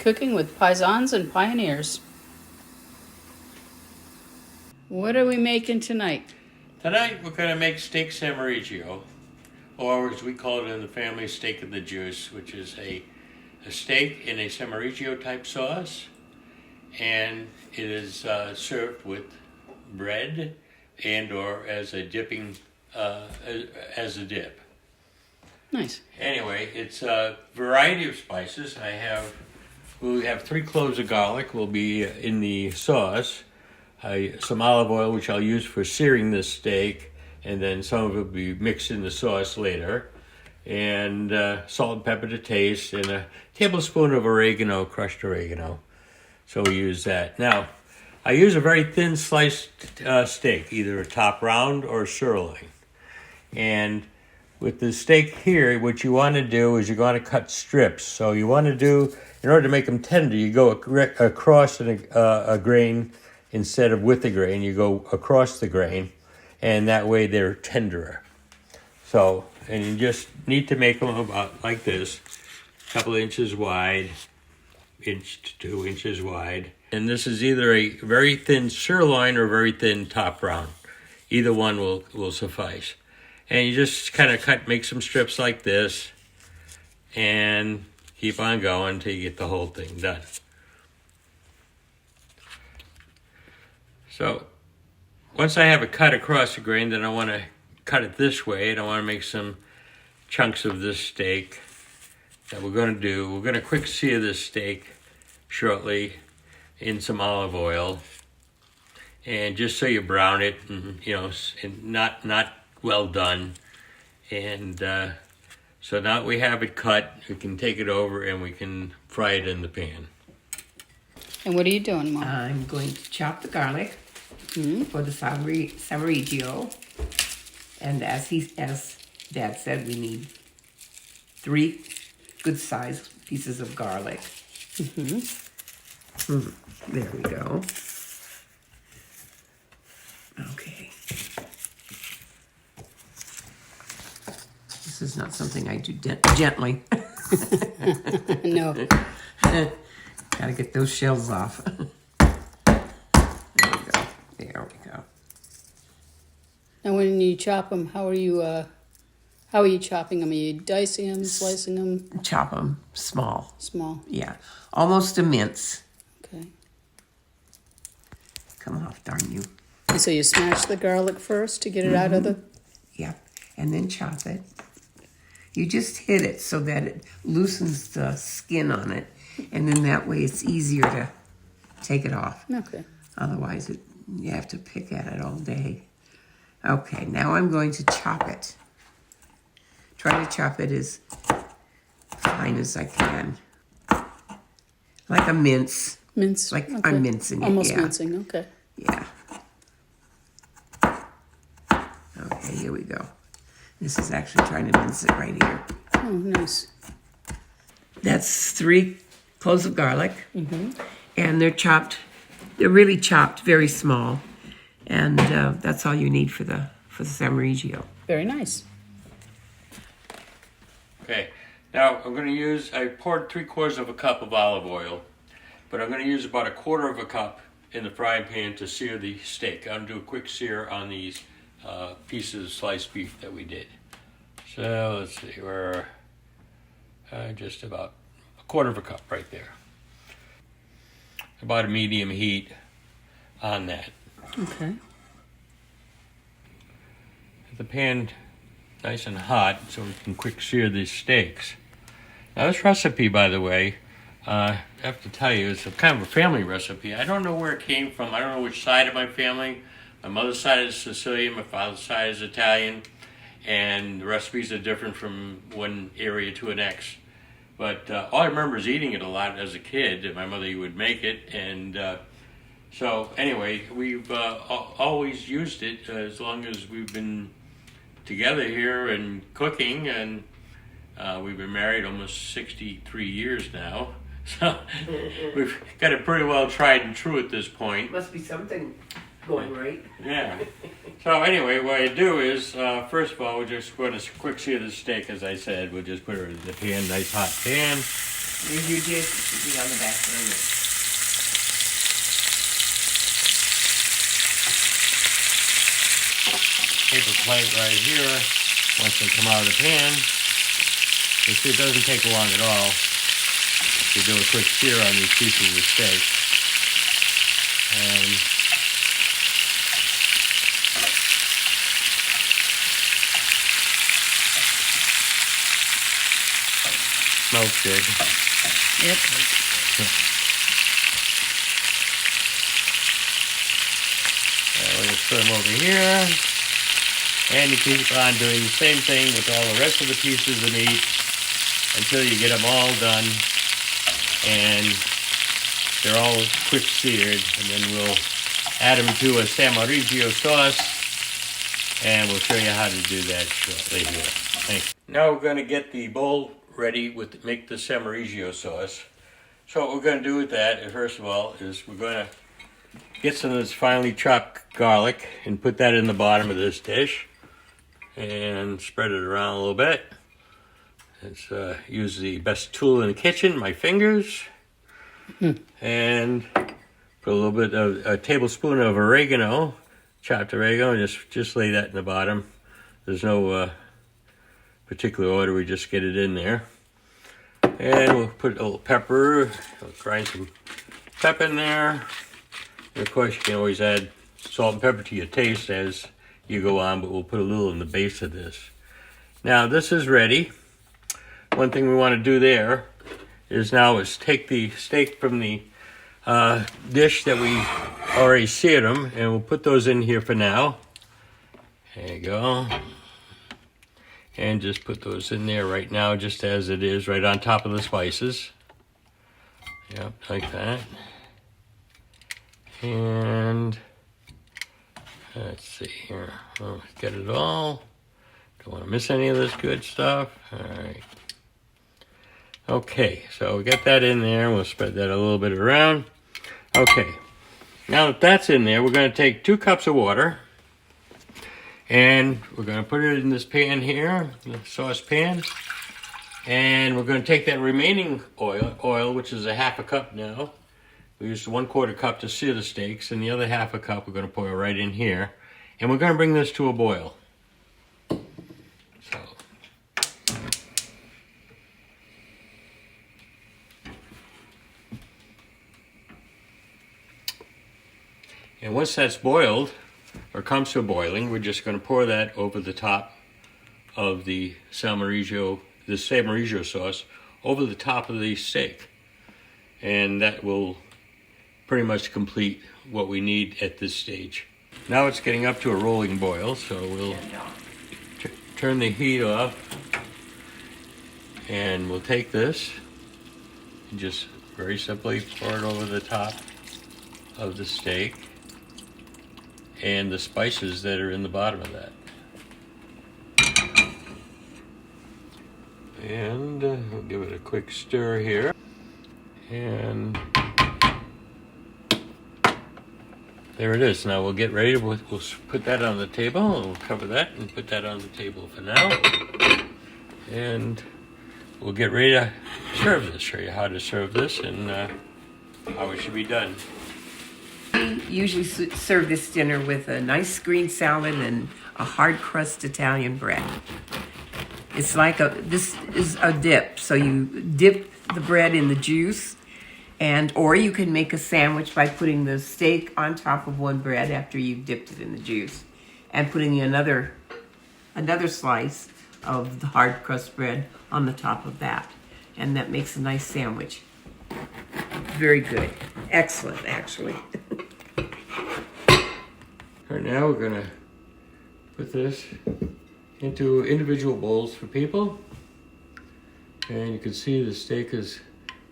Cooking with Paisanos and Pioneers. What are we making tonight? Tonight we're going to make steak Salmoriglio, or as we call it in the family, steak of the juice, which is a steak in a Salmoriglio type sauce, and it is served with bread and or as a dipping, as a dip. Nice. Anyway, it's a variety of spices. We have 3 cloves of garlic will be in the sauce. Some olive oil, which I'll use for searing this steak, and then some of it will be mixed in the sauce later. And salt and pepper to taste, and a tablespoon of oregano, crushed oregano. So we use that. Now, I use a very thin sliced steak, either a top round or a sirloin. And with the steak here, what you want to do is you're going to cut strips. So you want to do, in order to make them tender, you go across a grain instead of with the grain. You go across the grain, and that way they're tenderer. So, and you just need to make them about like this, a couple of inches wide, inch to 2 inches wide. And this is either a very thin sirloin or very thin top round. Either one will suffice. And you just kind of make some strips like this, and keep on going until you get the whole thing done. So, once I have it cut across the grain, then I want to cut it this way, and I want to make some chunks of this steak that we're going to do. We're going to quick sear this steak shortly in some olive oil, and just so you brown it, and, and not well done. And so now we have it cut, we can take it over and we can fry it in the pan. And what are you doing, Mom? I'm going to chop the garlic for the Salmoriglio. And as Dad said, we need 3 good-sized pieces of garlic. There we go. Okay. This is not something I do gently. No. Gotta get those shells off. There we go. There we go. Now, when you chop them, how are you chopping them? Are you dicing them, slicing them? Chop them small. Small. Yeah, almost a mince. Okay. Come off, darn you. And so you smash the garlic first to get it out of the... Yeah, and then chop it. You just hit it so that it loosens the skin on it, and then that way it's easier to take it off. Okay. Otherwise, you have to pick at it all day. Okay, now I'm going to chop it. Try to chop it as fine as I can. Like a mince. Mince? Like okay. I'm mincing it, Almost yeah. mincing, okay. Yeah. Okay, here we go. This is actually trying to mince it right here. Oh, nice. That's 3 cloves of garlic. And they're chopped. They're really chopped very small. And that's all you need for the Salmoriglio. Very nice. Okay, now I'm going to use, I poured 3/4 of a cup of olive oil, but I'm going to use about 1/4 of a cup in the frying pan to sear the steak. I'm going to do a quick sear on these pieces of sliced beef that we did. So let's see, we're just about 1/4 of a cup right there. About a medium heat on that. Okay. The pan nice and hot so we can quick sear these steaks. Now this recipe, by the way, I have to tell you, it's a kind of a family recipe. I don't know where it came from. I don't know which side of my family. My mother's side is Sicilian, my father's side is Italian, and the recipes are different from one area to the next. But all I remember is eating it a lot as a kid, and my mother would make it, and so anyway, we've always used it as long as we've been together here and cooking, and we've been married almost 63 years now. So we've got it pretty well tried and true at this point. Must be something going right. Yeah. So anyway, what I do is, first of all, we're just going to quick sear the steak, as I said. We'll just put it in the pan, nice hot pan. There's your dish. It should be on the back burner. Paper plate right here. Once they come out of the pan, you see it doesn't take long at all to do a quick sear on these pieces of steak. And smells good. Yep. We'll just put them over here. And you keep on doing the same thing with all the rest of the pieces of meat until you get them all done. And they're all quick seared. And then we'll add them to a Salmoriglio sauce. And we'll show you how to do that shortly here. Thanks. Now we're going to get the bowl ready with make the Salmoriglio sauce. So what we're going to do with that, first of all, is we're going to get some of this finely chopped garlic and put that in the bottom of this dish. And spread it around a little bit. Let's use the best tool in the kitchen, my fingers. And put a little bit of a tablespoon of oregano, chopped oregano, and just lay that in the bottom. There's no particular order, we just get it in there. And we'll put a little pepper, we'll grind some pepper in there. And of course, you can always add salt and pepper to your taste as you go on, but we'll put a little in the base of this. Now this is ready. One thing we want to do there is take the steak from the dish that we already seared them, and we'll put those in here for now. There you go. And just put those in there right now, just as it is, right on top of the spices. Yep, like that. And let's see here. Oh, get it all. Don't want to miss any of this good stuff. All right. Okay, so we got that in there. We'll spread that a little bit around. Okay. Now that that's in there, we're going to take 2 cups of water. And we're going to put it in this pan here, the saucepan. And we're going to take that remaining oil, which is a half a cup now. We used 1/4 cup to sear the steaks, and the other half a cup we're going to pour right in here. And we're going to bring this to a boil. So, and once that's boiled, or comes to boiling, we're just going to pour that over the top of the Salmoriglio sauce, over the top of the steak. And that will pretty much complete what we need at this stage. Now it's getting up to a rolling boil, so we'll turn the heat off, and we'll take this and just very simply pour it over the top of the steak and the spices that are in the bottom of that. And we'll give it a quick stir here. And there it is. Now we'll get ready. We'll put that on the table, and we'll cover that and put that on the table for now. And we'll get ready to serve this, show you how to serve this and how it should be done. We usually serve this dinner with a nice green salad and a hard crust Italian bread. It's like this is a dip. So you dip the bread in the juice, or you can make a sandwich by putting the steak on top of one bread after you've dipped it in the juice, and putting another slice of the hard crust bread on the top of that. And that makes a nice sandwich. Very good. Excellent, actually. All right, now we're gonna put this into individual bowls for people. And you can see the steak has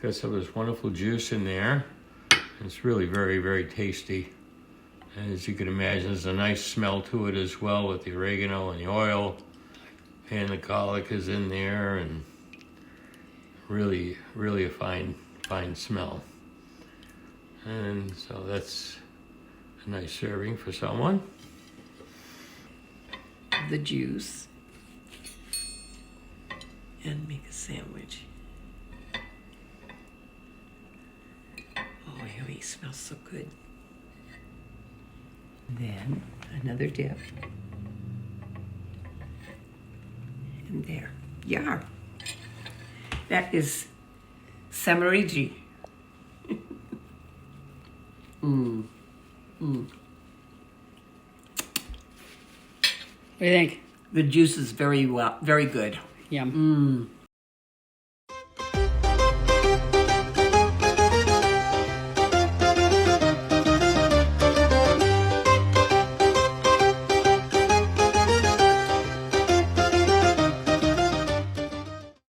got some of this wonderful juice in there. It's really very, very tasty. And as you can imagine, there's a nice smell to it as well with the oregano and the oil. And the garlic is in there, and really, really a fine smell. And so that's a nice serving for someone. The juice, and make a sandwich. Oh, yummy, smells so good. Then another dip. And there. Yeah. That is Salmoriglio. What do you think? The juice is very good. Yum.